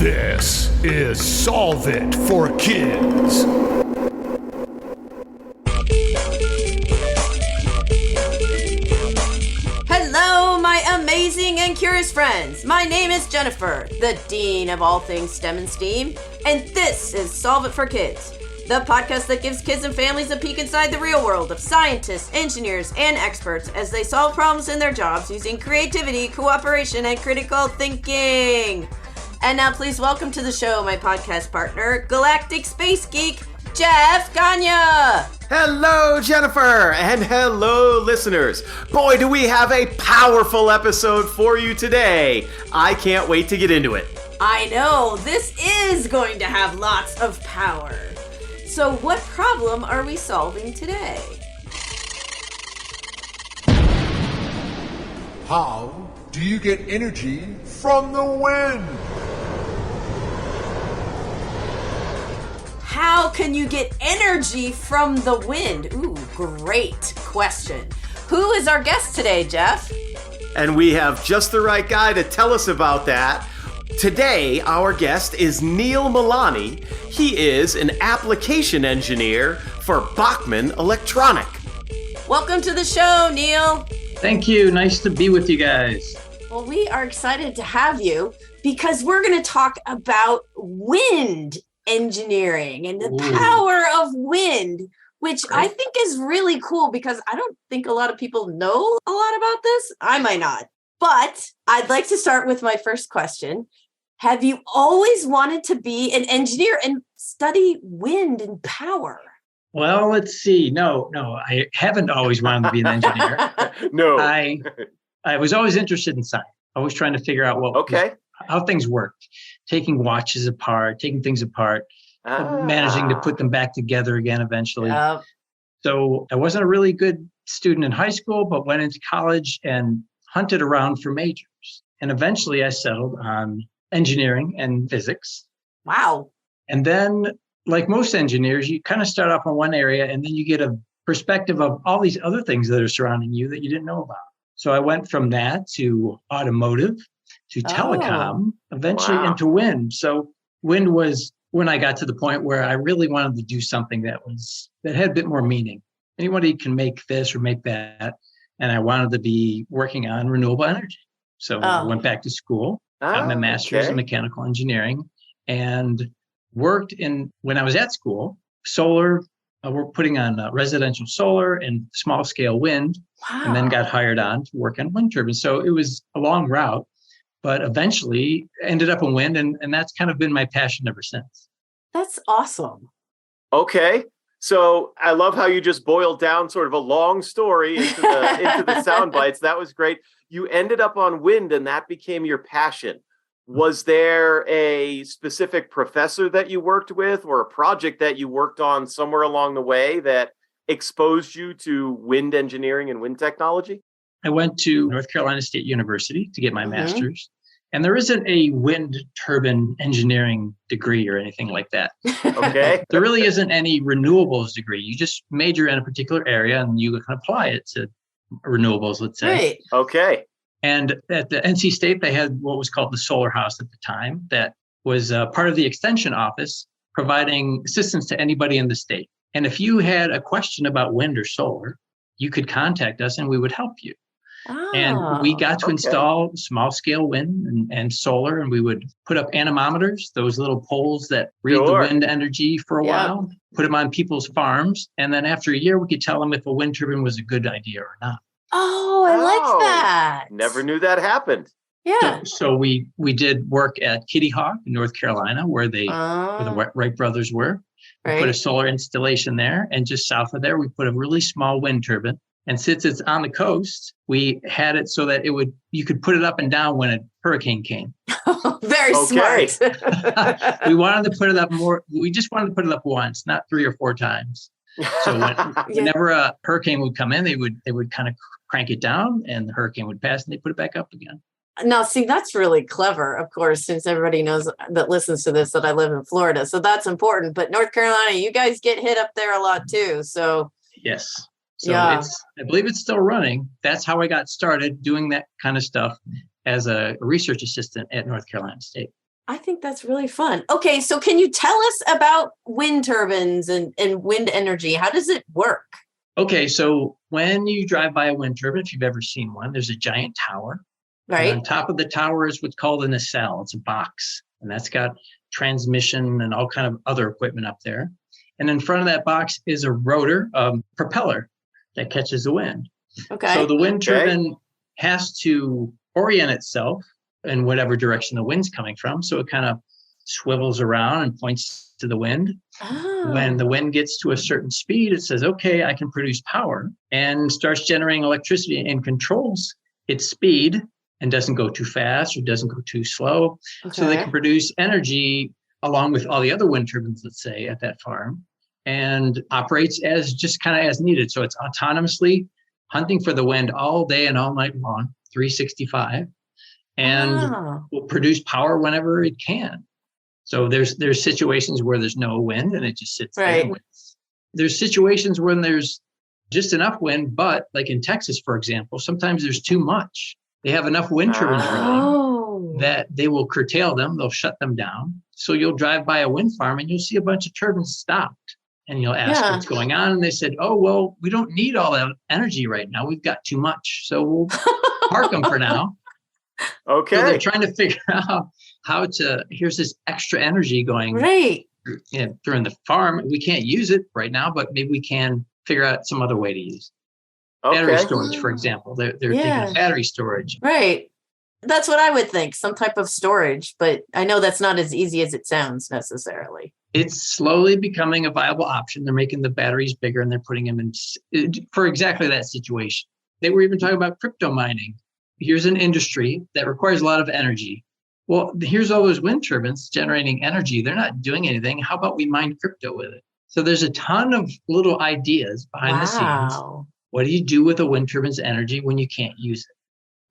This is Solve It for Kids. Hello, my amazing and curious friends. My name is Jennifer, the Dean of all things STEM and STEAM, and this is Solve It for Kids, the podcast that gives kids and families a peek inside the real world of scientists, engineers, and experts as they solve problems in their jobs using creativity, cooperation, and critical thinking. And now please welcome to the show my podcast partner, Galactic Space Geek, Jeff Gagne. Hello, Jennifer, and hello, listeners. Boy, do we have a powerful episode for you today. I can't wait to get into it. I know, this is going to have lots of power. So what problem are we solving today? How do you get energy from the wind? How can you get energy from the wind? Ooh, great question. Who is our guest today, Jeff? And we have just the right guy to tell us about that. Today, our guest is Neil Milani. He is an application engineer for Bachmann Electronic. Welcome to the show, Neil. Thank you. Nice to be with you guys. Well, we are excited to have you because we're going to talk about wind engineering and the power of wind, which I think is really cool because I don't think a lot of people know a lot about this. I might not, but I'd like to start with my first question. Have you always wanted to be an engineer and study wind and power? Well, let's see. No, I haven't always wanted to be an engineer. No. I was always interested in science. Always trying to figure out how things worked, taking watches apart, taking things apart, managing to put them back together again eventually. So I wasn't a really good student in high school, but went into college and hunted around for majors. And eventually I settled on engineering and physics. Wow. And then, like most engineers, you kind of start off in one area and then you get a perspective of all these other things that are surrounding you that you didn't know about. So I went from that to automotive, to telecom, eventually into wind. So wind was when I got to the point where I really wanted to do something that had a bit more meaning. Anybody can make this or make that. And I wanted to be working on renewable energy. So I went back to school, got my master's in mechanical engineering, and worked when I was at school, solar. We're putting on residential solar and small scale wind, and then got hired on to work on wind turbines. So it was a long route, but eventually ended up in wind, and that's kind of been my passion ever since. That's awesome. Okay. So I love how you just boiled down sort of a long story into the sound bites. That was great. You ended up on wind, and that became your passion. Was there a specific professor that you worked with or a project that you worked on somewhere along the way that exposed you to wind engineering and wind technology? I went to North Carolina State University to get my master's, and there isn't a wind turbine engineering degree or anything like that. Okay. There really isn't any renewables degree. You just major in a particular area and you can apply it to renewables, let's say. Right. Okay. And at the NC State, they had what was called the Solar House at the time. That was part of the extension office, providing assistance to anybody in the state. And if you had a question about wind or solar, you could contact us and we would help you. And we got to install small scale wind and solar, and we would put up anemometers, those little poles that read the wind energy for a while, put them on people's farms. And then after a year, we could tell them if a wind turbine was a good idea or not. Oh, I like that. Never knew that happened. Yeah. So we did work at Kitty Hawk in North Carolina, where the Wright brothers were. We put a solar installation there, and just south of there, we put a really small wind turbine. And since it's on the coast, we had it so that you could put it up and down when a hurricane came. Very smart. We wanted to put it up more. We just wanted to put it up once, not 3 or 4 times. So whenever a hurricane would come in, they would kind of crank it down, and the hurricane would pass, and they put it back up again. Now, see, that's really clever, of course, since everybody knows that listens to this that I live in Florida. So that's important. But North Carolina, you guys get hit up there a lot too. So yes. So I believe it's still running. That's how I got started doing that kind of stuff as a research assistant at North Carolina State. I think that's really fun. Okay, so can you tell us about wind turbines and wind energy? How does it work? Okay, so when you drive by a wind turbine, if you've ever seen one, there's a giant tower. And on Right? top of the tower is what's called a nacelle. It's a box, and that's got transmission and all kind of other equipment up there. And in front of that box is a rotor, propeller that catches the wind. Okay. So the wind Okay. turbine has to orient itself in whatever direction the wind's coming from. So it kind of swivels around and points to the wind. When the wind gets to a certain speed, it says, okay, I can produce power, and starts generating electricity and controls its speed and doesn't go too fast or doesn't go too slow. So they Okay. can produce energy along with all the other wind turbines, let's say, at that farm, and operates as just kind of as needed. So it's autonomously hunting for the wind all day and all night long, 365, and Ah, will produce power whenever it can. So there's situations where there's no wind and it just sits there. Right. And waits. There's situations when there's just enough wind, but like in Texas, for example, sometimes there's too much. They have enough wind turbines running oh. that they will curtail them. They'll shut them down. So you'll drive by a wind farm and you'll see a bunch of turbines stopped. And you'll ask Yeah. what's going on. And they said, oh, well, we don't need all that energy right now. We've got too much. So we'll park them for now. So they're Okay. trying to figure out how to, here's this extra energy going Right. during the farm. We can't use it right now, but maybe we can figure out some other way to use it. Battery Okay. storage, for example. They're thinking Yeah. of battery storage. Right. That's what I would think, some type of storage, but I know that's not as easy as it sounds necessarily. It's slowly becoming a viable option. They're making the batteries bigger and they're putting them in for exactly that situation. They were even talking about crypto mining. Here's an industry that requires a lot of energy. Well, here's all those wind turbines generating energy. They're not doing anything. How about we mine crypto with it? So there's a ton of little ideas behind the scenes. Wow. What do you do with a wind turbine's energy when you can't use it?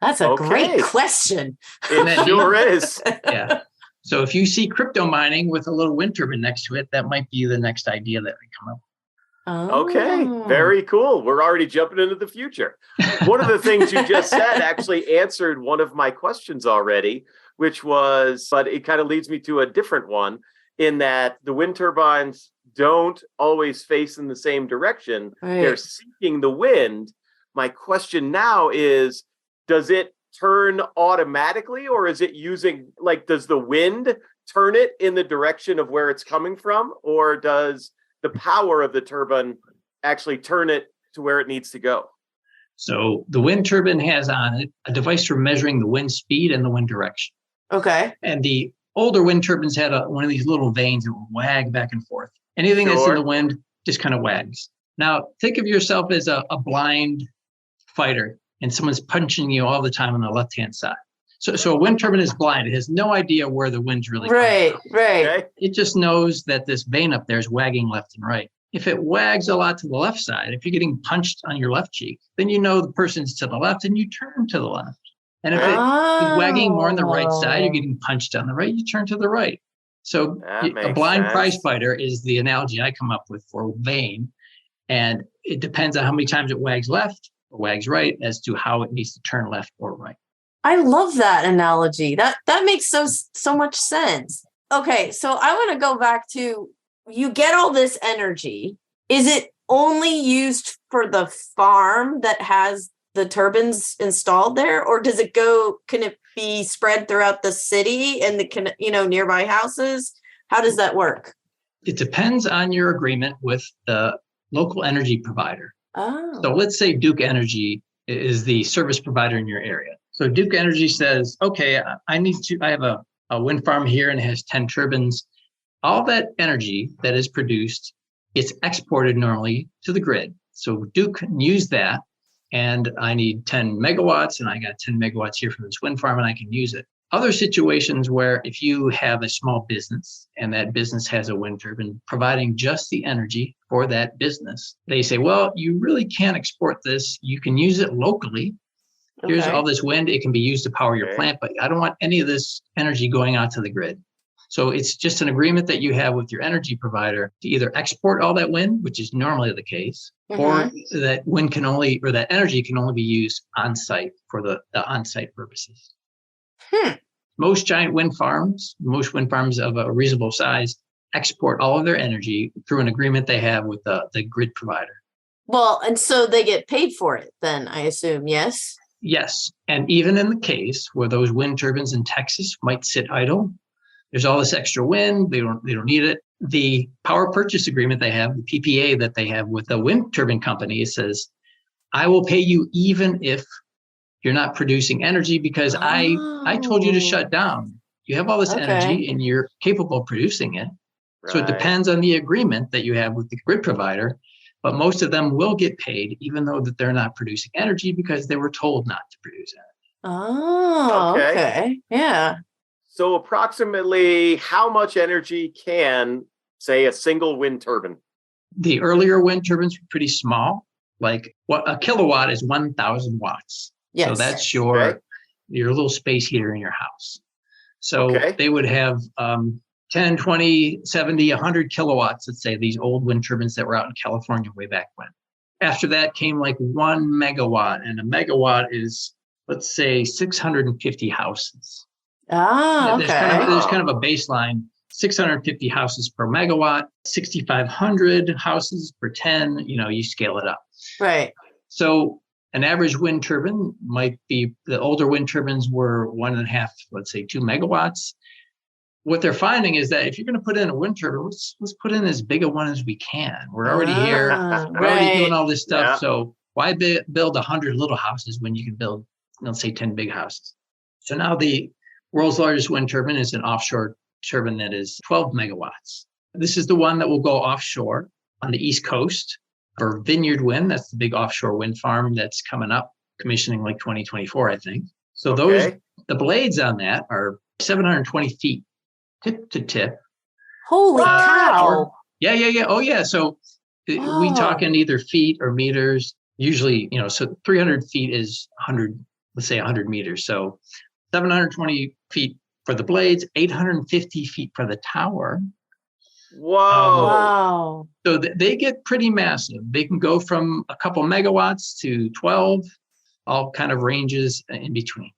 That's a Okay. great question. It sure is. Yeah. So if you see crypto mining with a little wind turbine next to it, that might be the next idea that we come up with. Okay, Oh. very cool. We're already jumping into the future. One of the things you just said actually answered one of my questions already, which was, but it kind of leads me to a different one in that the wind turbines don't always face in the same direction. They're Right. seeking the wind. My question now is, does it turn automatically or is it using, like, does the wind turn it in the direction of where it's coming from, or does the power of the turbine actually turn it to where it needs to go? So the wind turbine has on it a device for measuring the wind speed and the wind direction. Okay. And the older wind turbines had one of these little vanes that would wag back and forth. Anything that's in Sure. the wind just kind of wags. Now, think of yourself as a blind fighter and someone's punching you all the time on the left-hand side. So a wind turbine is blind. It has no idea where the wind's really coming Right. from. Right. Okay. It just knows that this vane up there is wagging left and right. If it wags a lot to the left side, if you're getting punched on your left cheek, then you know the person's to the left and you turn to the left. And if it is wagging more on the right side, you're getting punched on the right, you turn to the right. So That a makes blind sense. prize fighter is the analogy I come up with for vane. And it depends on how many times it wags left or wags right as to how it needs to turn left or right. I love that analogy. That makes so much sense. Okay, so I want to go back to, you get all this energy. Is it only used for the farm that has the turbines installed there, or can it be spread throughout the city and the nearby houses? How does that work? It depends on your agreement with the local energy provider. Oh. So let's say Duke Energy is the service provider in your area. So Duke Energy says, okay, I have a wind farm here and it has 10 turbines. All that energy that is produced, it's exported normally to the grid. So Duke can use that, and I need 10 megawatts and I got 10 megawatts here from this wind farm and I can use it. Other situations where if you have a small business and that business has a wind turbine providing just the energy for that business, they say, well, you really can't export this. You can use it locally. Here's Okay. all this wind. It can be used to power your Okay. plant, but I don't want any of this energy going out to the grid. So it's just an agreement that you have with your energy provider to either export all that wind, which is normally the case, or that that energy can only be used on site for the on-site purposes. Most wind farms of a reasonable size, export all of their energy through an agreement they have with the grid provider. Well, and so they get paid for it then, I assume, yes? Yes. And even in the case where those wind turbines in Texas might sit idle, there's all this extra wind, they don't need it. The power purchase agreement they have, the PPA that they have with the wind turbine company, it says, I will pay you even if you're not producing energy because I told you to shut down. You have all this energy and you're capable of producing it. So it depends on the agreement that you have with the grid provider, but most of them will get paid even though that they're not producing energy because they were told not to produce energy. Oh, okay. Yeah. So approximately how much energy can, say, a single wind turbine? The earlier wind turbines were pretty small. Like a kilowatt is 1,000 watts. Yes. So that's your little space heater in your house. So they would have 10, 20, 70, 100 kilowatts, let's say, these old wind turbines that were out in California way back when. After that came like 1 megawatt, and a megawatt is, let's say, 650 houses. Ah, okay. There's kind of a baseline, 650 houses per megawatt, 6,500 houses per 10, you scale it up. Right. So an average wind turbine might be, the older wind turbines were 1.5, let's say 2 megawatts. What they're finding is that if you're going to put in a wind turbine, let's put in as big a one as we can. We're already here. We're already doing all this stuff. Yeah. So why build 100 little houses when you can build, let's say, 10 big houses? So now the world's largest wind turbine is an offshore turbine that is 12 megawatts. This is the one that will go offshore on the East Coast for Vineyard Wind. That's the big offshore wind farm that's coming up, commissioning like 2024, I think. So the blades on that are 720 feet. Tip to tip. Holy cow. Yeah. Oh, yeah. So we talk in either feet or meters. Usually, so 300 feet is 100, let's say 100 meters. So 720 feet for the blades, 850 feet for the tower. Whoa. Wow. So they get pretty massive. They can go from a couple megawatts to 12, all kind of ranges in between.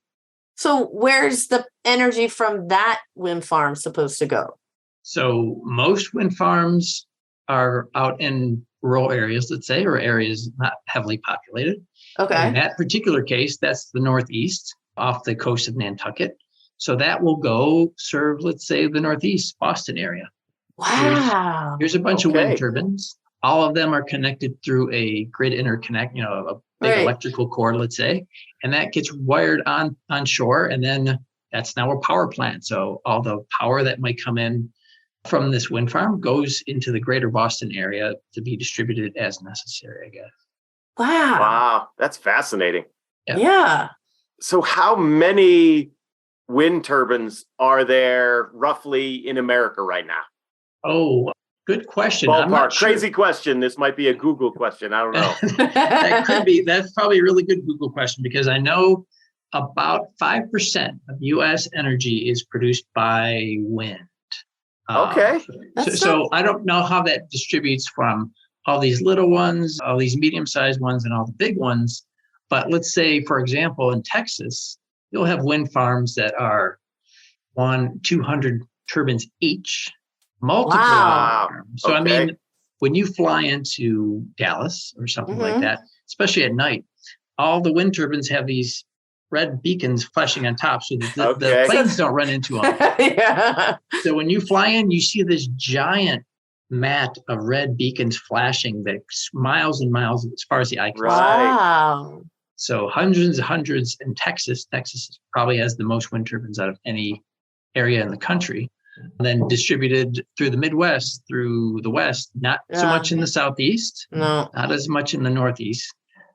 So where's the energy from that wind farm supposed to go? So most wind farms are out in rural areas, let's say, or areas not heavily populated. Okay. In that particular case, that's the Northeast off the coast of Nantucket. So that will go serve, let's say, the Northeast Boston area. Wow. Here's a bunch of wind turbines. All of them are connected through a grid interconnect, a big electrical cord, let's say, and that gets wired on shore, and then that's now a power plant. So all the power that might come in from this wind farm goes into the greater Boston area to be distributed as necessary, I guess. Wow. That's fascinating. Yeah. So how many wind turbines are there roughly in America right now? Oh, good question. Ballpark. Crazy question. This might be a Google question. I don't know. That could be. That's probably a really good Google question because I know about 5% of U.S. energy is produced by wind. Okay. So I don't know how that distributes from all these little ones, all these medium-sized ones, and all the big ones. But let's say, for example, in Texas, you'll have wind farms that are 200 turbines each. Multiple farms. So, I mean, when you fly into Dallas or something like that, especially at night, all the wind turbines have these red beacons flashing on top so that the planes don't run into them. Yeah. So when you fly in, you see this giant mat of red beacons flashing that's miles and miles as far as the eye can see. Wow. So hundreds in Texas. Texas probably has the most wind turbines out of any area in the country. And then distributed through the Midwest, through the West, not so much in the Southeast, not as much in the Northeast,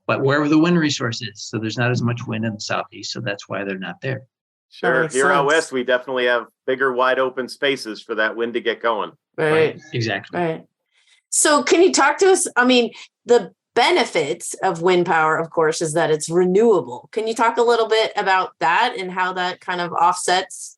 but wherever the wind resource is. So there's not as much wind in the Southeast. So that's why they're not there. Sure. Here out West, we definitely have bigger, wide open spaces for that wind to get going. Right. Exactly. Right. So can you talk to us? I mean, the benefits of wind power, of course, is that it's renewable. Can you talk a little bit about that and how that kind of offsets,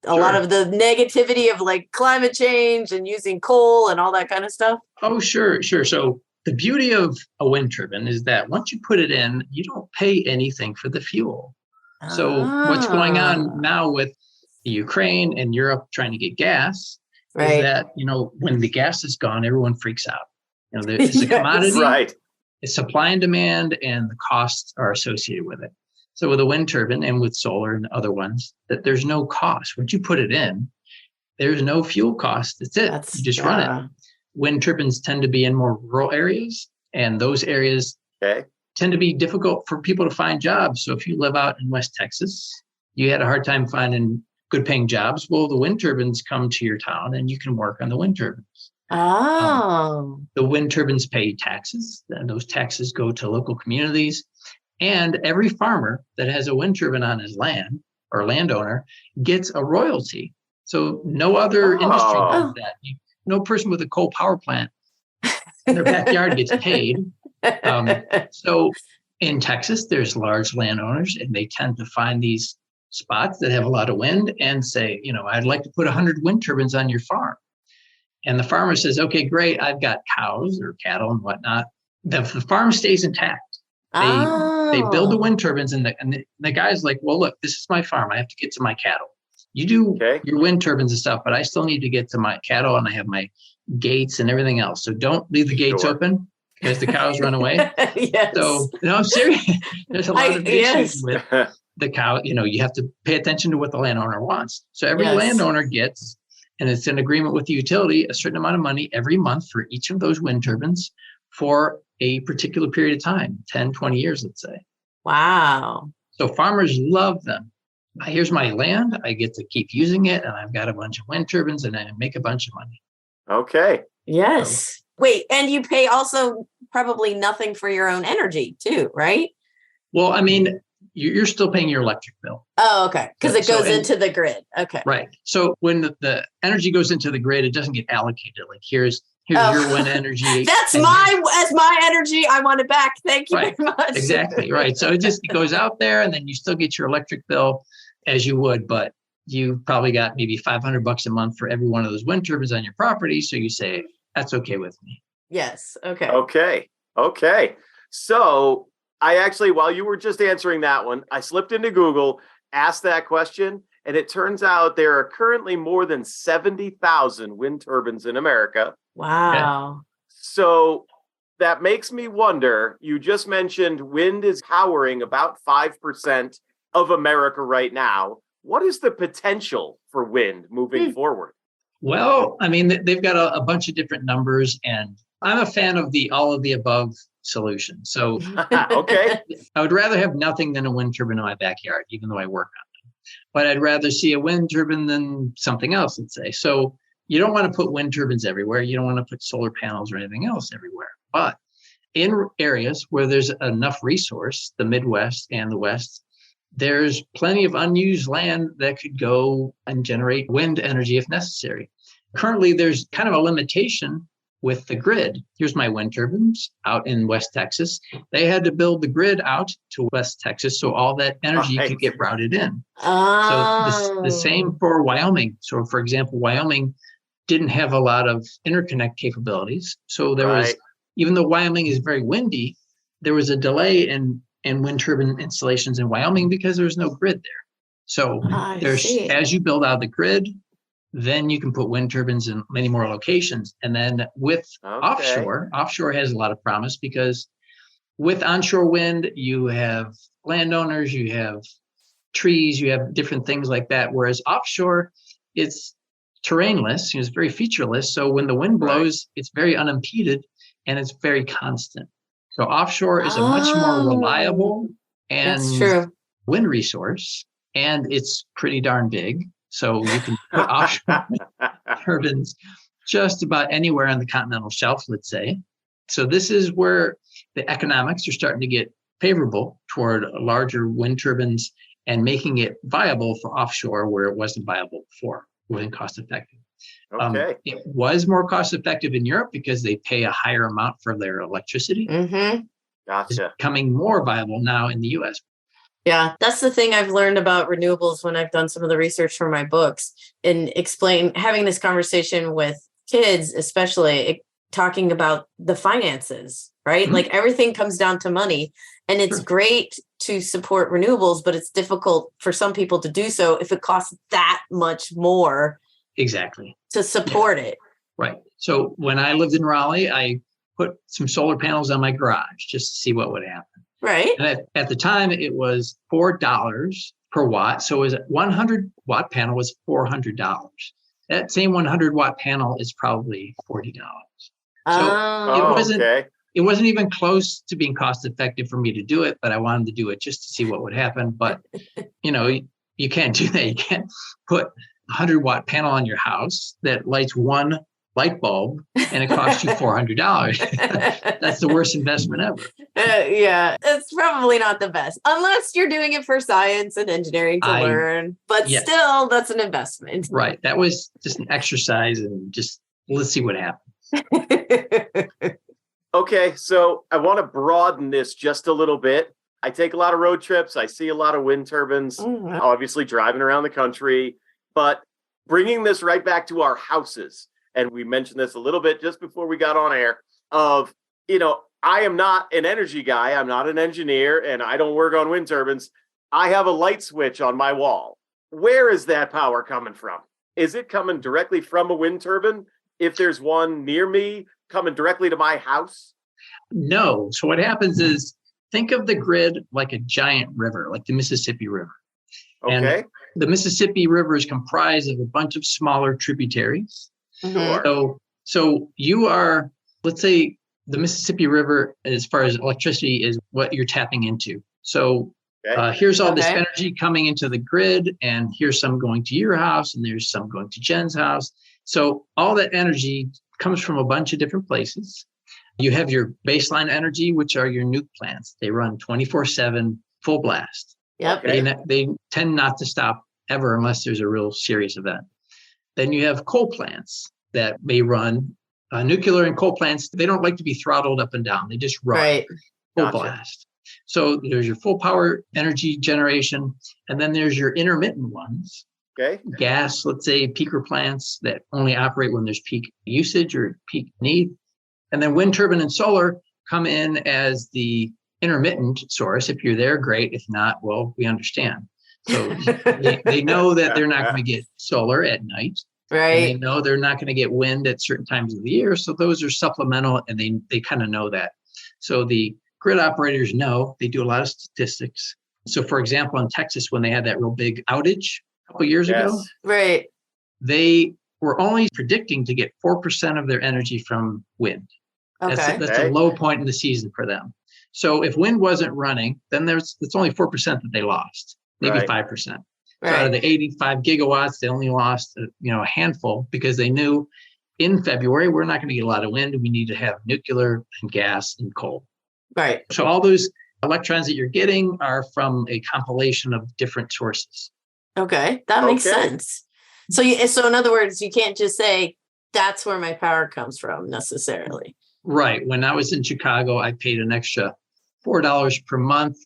a lot of the negativity of like climate change and using coal and all that kind of stuff? Oh, sure. So the beauty of a wind turbine is that once you put it in, you don't pay anything for the fuel. So what's going Ah. on now with the Ukraine and Europe trying to get gas is Right. that, when the gas is gone, everyone freaks out. It's a Yes. commodity, Right. it's supply and demand, and the costs are associated with it. So with a wind turbine and with solar and other ones, that there's no cost. Once you put it in, there's no fuel cost. That's it. You just run it. Wind turbines tend to be in more rural areas, and those areas Okay. tend to be difficult for people to find jobs. So if you live out in West Texas, you had a hard time finding good paying jobs. Well, the wind turbines come to your town and you can work on the wind turbines. Oh. The wind turbines pay taxes, and those taxes go to local communities. And every farmer that has a wind turbine on his land or landowner gets a royalty. So no other industry does that. No person with a coal power plant in their backyard gets paid. So in Texas, there's large landowners, and they tend to find these spots that have a lot of wind and say, I'd like to put 100 wind turbines on your farm. And the farmer says, okay, great. I've got cows or cattle and whatnot. The farm stays intact. They build the wind turbines, and the guy's like, well, look, this is my farm. I have to get to my cattle. You do your wind turbines and stuff, but I still need to get to my cattle, and I have my gates and everything else. So don't leave the gates open because the cows run away. Yes. So, I'm serious. There's a lot of issues with the cow. You have to pay attention to what the landowner wants. So every landowner gets, and it's an agreement with the utility, a certain amount of money every month for each of those wind turbines for a particular period of time, 10, 20 years, let's say. Wow. So farmers love them. Here's my land. I get to keep using it, and I've got a bunch of wind turbines, and I make a bunch of money. Okay. Yes. Wait, and you pay also probably nothing for your own energy too, right? Well, you're still paying your electric bill. Oh, okay. Because it goes into the grid. Okay. Right. So when the energy goes into the grid, it doesn't get allocated. Like here's your wind energy. That's my energy. I want it back. Thank you very much. Exactly. Right. So it goes out there, and then you still get your electric bill as you would, but you probably got maybe $500 a month for every one of those wind turbines on your property. So you say, that's okay with me. Yes. Okay. Okay. So I actually, while you were just answering that one, I slipped into Google, asked that question, and it turns out there are currently more than 70,000 wind turbines in America. Wow. So that makes me wonder, you just mentioned wind is powering about 5% of America right now. What is the potential for wind moving forward? Well, they've got a bunch of different numbers, and I'm a fan of the all of the above solution. So Okay. I would rather have nothing than a wind turbine in my backyard, even though I work on them. But I'd rather see a wind turbine than something else, let's say. So you don't want to put wind turbines everywhere. You don't want to put solar panels or anything else everywhere. But in areas where there's enough resource, the Midwest and the West, there's plenty of unused land that could go and generate wind energy if necessary. Currently, there's kind of a limitation with the grid. Here's my wind turbines out in West Texas. They had to build the grid out to West Texas so all that energy could get routed in. So the same for Wyoming. So for example, Wyoming didn't have a lot of interconnect capabilities. So there was, even though Wyoming is very windy, there was a delay in wind turbine installations in Wyoming because there was no grid there. So as you build out the grid, then you can put wind turbines in many more locations. And then with offshore has a lot of promise because with onshore wind, you have landowners, you have trees, you have different things like that. Whereas offshore, it's terrainless, it's very featureless. So when the wind blows, it's very unimpeded and it's very constant. So offshore is a much more reliable and wind resource, and it's pretty darn big. So you can put offshore turbines just about anywhere on the continental shelf, let's say. So this is where the economics are starting to get favorable toward larger wind turbines and making it viable for offshore where it wasn't viable before, wasn't cost effective. It was more cost effective in Europe because they pay a higher amount for their electricity. Gotcha. It's becoming more viable now in the US. Yeah, that's the thing I've learned about renewables when I've done some of the research for my books and having this conversation with kids, especially talking about the finances right? Mhm. Like everything comes down to money. And it's Sure. great to support renewables, but it's difficult for some people to do so if it costs that much more Exactly. to support it. Right. So when I lived in Raleigh, I put some solar panels on my garage just to see what would happen. Right. And at the time, it was $4 per watt. So it was a 100 watt panel was $400. That same 100 watt panel is probably $40. So Oh, okay. it wasn't even close to being cost effective for me to do it, but I wanted to do it just to see what would happen. But you can't do that. You can't put a 100 watt panel on your house that lights one light bulb and it costs you $400. That's the worst investment ever. Yeah, it's probably not the best unless you're doing it for science and engineering to learn. But yes. Still, that's an investment. Right. That was just an exercise and just let's see what happens. Okay, so I want to broaden this just a little bit. I take a lot of road trips. I see a lot of wind turbines, obviously driving around the country, but bringing this right back to our houses. And we mentioned this a little bit just before we got on air of, I am not an energy guy. I'm not an engineer and I don't work on wind turbines. I have a light switch on my wall. Where is that power coming from? Is it coming directly from a wind turbine? If there's one near me coming directly to my house? No. So what happens is think of the grid like a giant river, like the Mississippi River. Okay. And the Mississippi River is comprised of a bunch of smaller tributaries. Sure. So you are, let's say the Mississippi River, as far as electricity, is what you're tapping into. So here's all this energy coming into the grid, and here's some going to your house, and there's some going to Jen's house. So all that energy comes from a bunch of different places. You have your baseline energy, which are your nuke plants. They run 24/7, full blast. Yep. They tend not to stop ever unless there's a real serious event. Then you have coal plants that may run. Nuclear and coal plants, they don't like to be throttled up and down. They just run full blast. So there's your full power energy generation. And then there's your intermittent ones. Okay. Gas, let's say peaker plants that only operate when there's peak usage or peak need. And then wind turbine and solar come in as the intermittent source. If you're there, great. If not, well, we understand. So they know that they're not going to get solar at night. Right. And they know they're not going to get wind at certain times of the year. So those are supplemental, and they kind of know that. So the grid operators know, they do a lot of statistics. So for example, in Texas, when they had that real big outage a couple years ago, right, they were only predicting to get 4% of their energy from wind. Okay. That's a low point in the season for them. So if wind wasn't running, then it's only 4% that they lost, maybe 5%. So out of the 85 gigawatts, they only lost a handful because they knew in February, we're not going to get a lot of wind. We need to have nuclear and gas and coal. Right. So all those electrons that you're getting are from a compilation of different sources. Okay. That makes sense. So in other words, you can't just say that's where my power comes from necessarily. Right. When I was in Chicago, I paid an extra $4 per month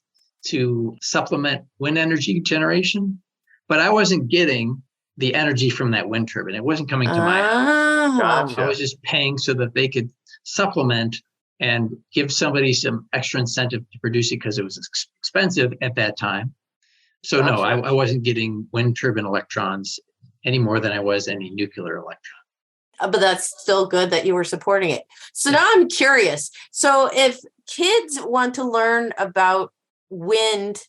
to supplement wind energy generation, but I wasn't getting the energy from that wind turbine. It wasn't coming to my house. Gotcha. I was just paying so that they could supplement and give somebody some extra incentive to produce it because it was expensive at that time. So no, I wasn't getting wind turbine electrons any more than I was any nuclear electron. But that's still good that you were supporting it. So now I'm curious. So if kids want to learn about wind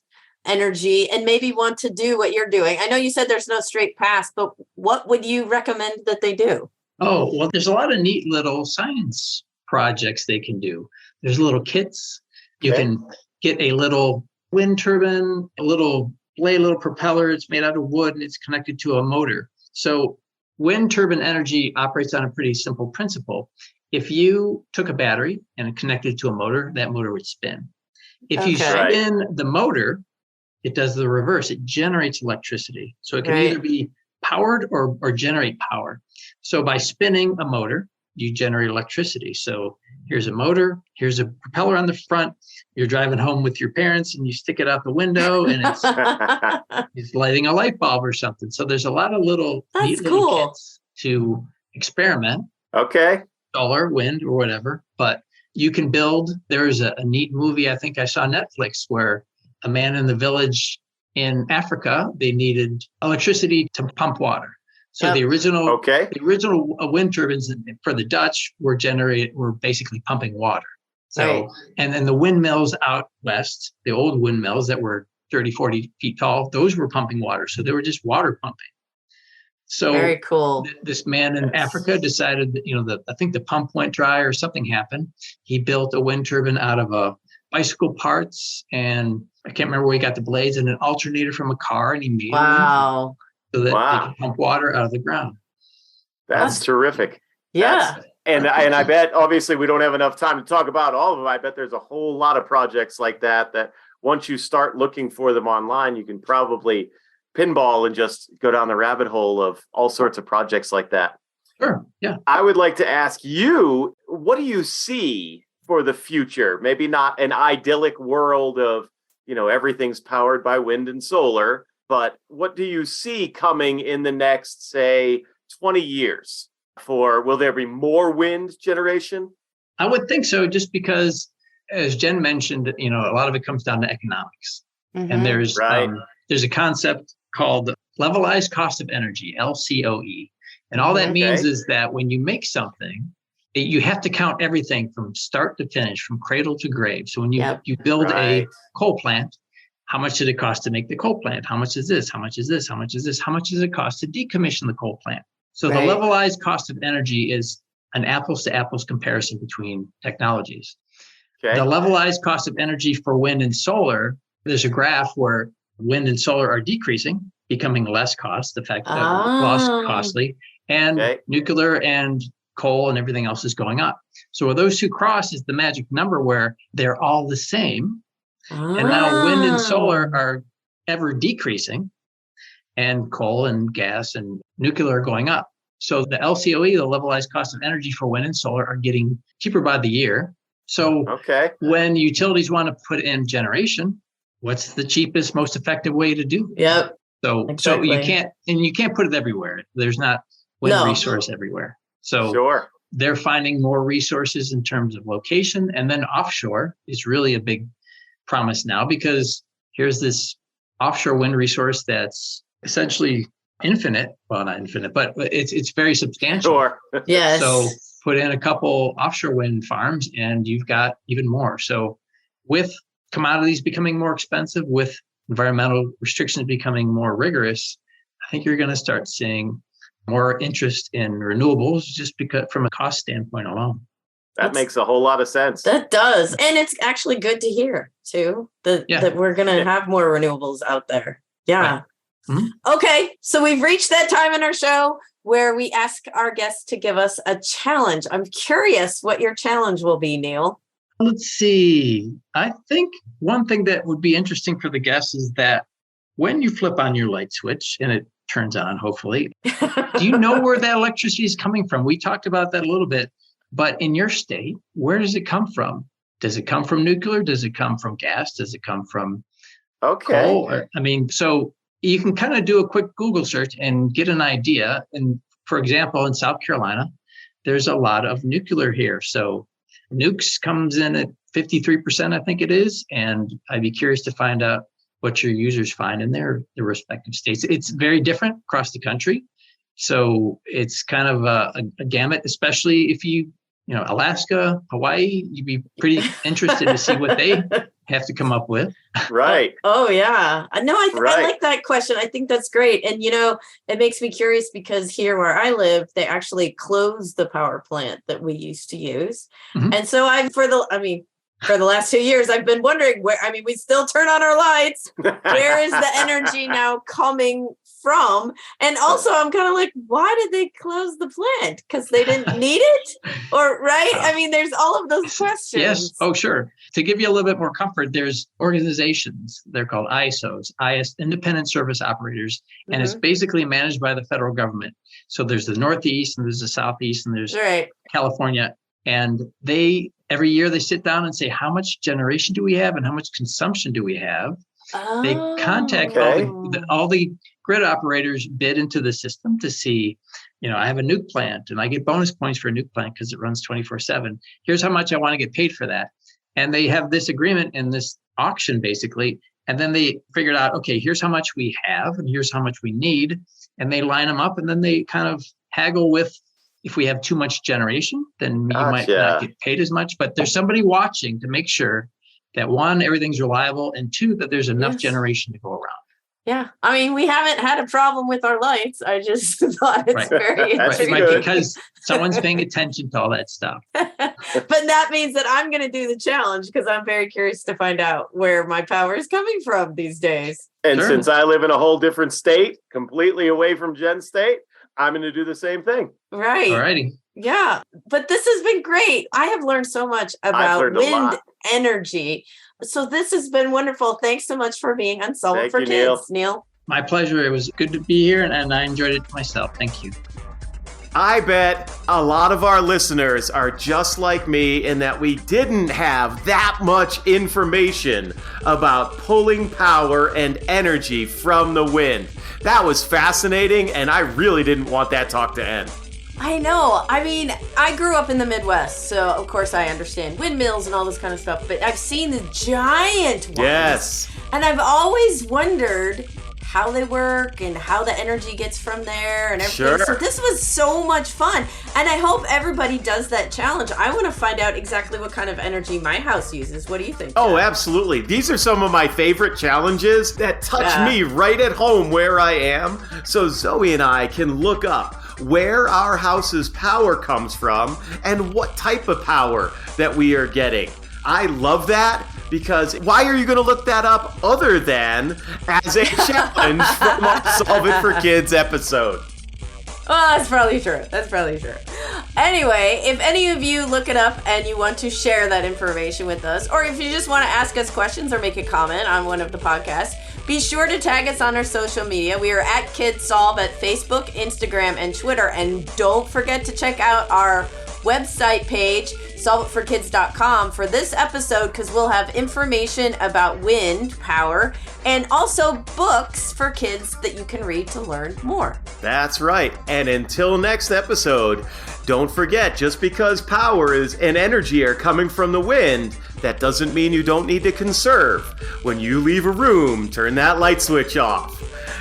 energy and maybe want to do what you're doing, I know you said there's no straight path, but what would you recommend that they do? Oh, well, there's a lot of neat little science projects they can do. There's little kits. You can get a little wind turbine, a little blade, little propeller. It's made out of wood and it's connected to a motor. So wind turbine energy operates on a pretty simple principle. If you took a battery and connected it to a motor, that motor would spin. If you spin the motor, it does the reverse. It generates electricity. So it can either be powered or generate power. So by spinning a motor, you generate electricity. So here's a motor, here's a propeller on the front. You're driving home with your parents and you stick it out the window and it's lighting a light bulb or something. So there's a lot of neat little kits to experiment. Okay. Solar, wind, or whatever. But you can build. There's a neat movie I think I saw on Netflix where a man in the village in Africa, they needed electricity to pump water. So the original wind turbines for the Dutch were basically pumping water. So, and then the windmills out west, the old windmills that were 30, 40 feet tall, those were pumping water. So they were just water pumping. So very cool. This man in Africa decided that, I think the pump went dry or something happened. He built a wind turbine out of bicycle parts, and I can't remember where he got the blades, and an alternator from a car, and he made a wind turbine so that they could pump water out of the ground. That's terrific. Yeah. And I bet, obviously, we don't have enough time to talk about all of them. I bet there's a whole lot of projects like that once you start looking for them online, you can probably pinball and just go down the rabbit hole of all sorts of projects like that. Sure. Yeah. I would like to ask you, what do you see for the future? Maybe not an idyllic world of, everything's powered by wind and solar, but what do you see coming in the next, say, 20 years? Will there be more wind generation? I would think so, just because, as Jen mentioned, a lot of it comes down to economics. Mm-hmm. And there's a concept called levelized cost of energy, LCOE. And all that means is that when you make something, you have to count everything from start to finish, from cradle to grave. So when you build a coal plant, how much did it cost to make the coal plant? How much is this? How much is this? How much is this? How much does it cost to decommission the coal plant? So the levelized cost of energy is an apples to apples comparison between technologies. Okay. The levelized cost of energy for wind and solar, there's a graph where wind and solar are decreasing, becoming less cost, costly, and nuclear and coal and everything else is going up. So where those two cross is the magic number where they're all the same. And now wind and solar are ever decreasing, and coal and gas and nuclear are going up. So the LCOE, the levelized cost of energy for wind and solar, are getting cheaper by the year. So when utilities want to put in generation, what's the cheapest, most effective way to do it? Yep. So you can't put it everywhere. There's not wind resource everywhere. So they're finding more resources in terms of location. And then offshore is really a big promise now, because here's this offshore wind resource that's essentially infinite. Well, not infinite, but it's very substantial. Sure. Yes. So put in a couple offshore wind farms and you've got even more. So with commodities becoming more expensive, with environmental restrictions becoming more rigorous, I think you're going to start seeing more interest in renewables just because from a cost standpoint alone. That makes a whole lot of sense. That does. And it's actually good to hear too, that we're going to have more renewables out there. Yeah. Right. Mm-hmm. Okay. So we've reached that time in our show where we ask our guests to give us a challenge. I'm curious what your challenge will be, Neil. Let's see. I think one thing that would be interesting for the guests is that when you flip on your light switch and it turns on, hopefully, do you know where that electricity is coming from? We talked about that a little bit, but in your state, where does it come from? Does it come from nuclear? Does it come from gas? Does it come from coal? So you can kind of do a quick Google search and get an idea. And for example, in South Carolina, there's a lot of nuclear here. So nukes comes in at 53%, I think it is. And I'd be curious to find out what your users find in their respective states. It's very different across the country. So it's kind of a gamut, especially if Alaska, Hawaii, you'd be pretty interested to see what they have to come up with. Right. Oh, yeah. No, I like that question. I think that's great. And, it makes me curious because here where I live, they actually closed the power plant that we used to use. Mm-hmm. And so for the last 2 years, I've been wondering we still turn on our lights. Where is the energy now coming from? And also I'm kind of like, why did they close the plant? Because they didn't need it? Or, right? There's all of those questions. Yes. Oh, sure. To give you a little bit more comfort, there's organizations, they're called ISOs, Independent Service Operators, and it's basically managed by the federal government. So there's the Northeast and there's the Southeast and there's California. And every year they sit down and say, how much generation do we have and how much consumption do we have? They contact all the grid operators bid into the system to see, I have a nuke plant and I get bonus points for a nuke plant because it runs 24/7. Here's how much I want to get paid for that. And they have this agreement in this auction, basically. And then they figured out, okay, here's how much we have and here's how much we need. And they line them up and then they kind of haggle with, if we have too much generation, then you might not get paid as much. But there's somebody watching to make sure that, one, everything's reliable, and two, that there's enough generation to go around. Yeah. I mean, we haven't had a problem with our lights. I just thought it's very interesting. Right, because someone's paying attention to all that stuff. But that means that I'm going to do the challenge because I'm very curious to find out where my power is coming from these days. And since I live in a whole different state, completely away from Jen State, I'm going to do the same thing. Right. Alrighty. Yeah. But this has been great. I have learned so much about wind energy. So this has been wonderful. Thanks so much for being on Solve It for Kids, Neil. My pleasure. It was good to be here, and I enjoyed it myself. Thank you. I bet a lot of our listeners are just like me in that we didn't have that much information about pulling power and energy from the wind. That was fascinating, and I really didn't want that talk to end. I know. I mean, I grew up in the Midwest, so of course I understand windmills and all this kind of stuff, but I've seen the giant ones. Yes. And I've always wondered how they work and how the energy gets from there and everything. Sure. So this was so much fun. And I hope everybody does that challenge. I want to find out exactly what kind of energy my house uses. What do you think? Oh, absolutely. These are some of my favorite challenges that touch me right at home where I am. So Zoe and I can look up where our house's power comes from and what type of power that we are getting. I love that, because why are you going to look that up other than as a challenge from our Solve It for Kids episode? Oh, that's probably true. Anyway, if any of you look it up and you want to share that information with us, or if you just want to ask us questions or make a comment on one of the podcasts, be sure to tag us on our social media. We are at KidsSolve at Facebook, Instagram, and Twitter. And don't forget to check out our website page, solveitforkids.com, for this episode, because we'll have information about wind power and also books for kids that you can read to learn more. That's right. And until next episode, don't forget, just because power and energy are coming from the wind, that doesn't mean you don't need to conserve. When you leave a room, turn that light switch off.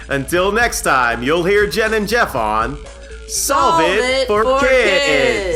Until next time, you'll hear Jen and Jeff on Solve It for Kids.